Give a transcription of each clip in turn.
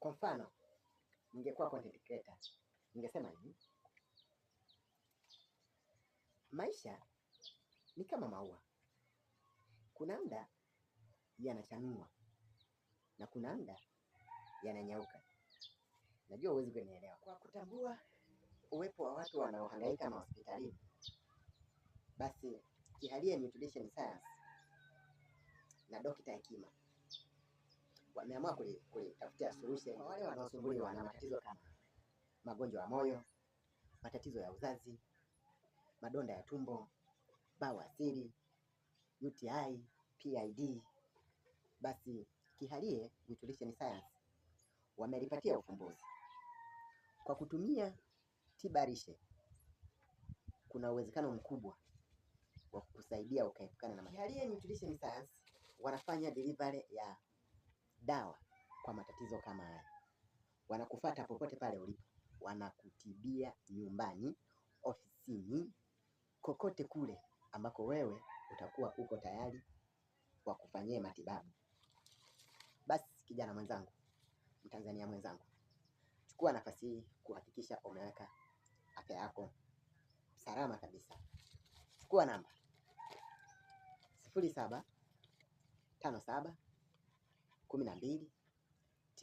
Kwa mfano, ningekuwa content creator, ningesema hivi: maisha ni kama maua, kuna muda yanachanua na kuna muda yananyauka. Najua huwezi kunielewa. Kwa kutambua uwepo wa watu wanaohangaika mahospitalini, basi Kiharie Nutrition Science na Dr. Hekima wameamua kulitafutia solution kwa wale wanaosumbuliwa na matatizo kama magonjwa ya moyo, matatizo ya uzazi, madonda ya tumbo, bawasiri, UTI, PID. Basi Kiharie Nutrition Science wamelipatia ufumbuzi kwa kutumia tiba lishe. Kuna uwezekano mkubwa wa kukusaidia ukaepukana na matatizo. Kiharie Nutrition Science wanafanya delivery ya dawa kwa matatizo kama haya. Wanakufuata popote pale ulipo, wanakutibia nyumbani, ofisini, kokote kule ambako wewe utakuwa uko tayari kwa kufanyia matibabu. Basi kijana mwenzangu, Mtanzania mwenzangu, chukua nafasi hii kuhakikisha umeweka afya yako salama kabisa. Chukua namba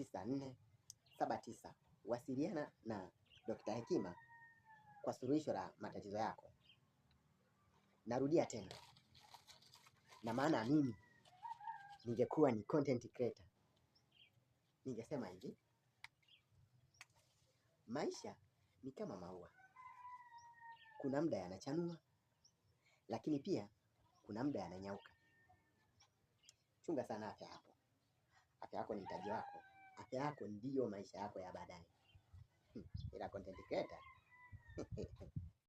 0757129479. Wasiliana na Dr. Hekima kwa suluhisho la matatizo yako. Narudia tena, na maana mimi ningekuwa ni content creator, ningesema hivi: maisha ni kama maua, kuna muda yanachanua, lakini pia kuna muda yananyauka. Chunga sana afya yako. Afya yako ni mtaji wako. Afya yako ndiyo maisha yako ya baadaye. Ila content creator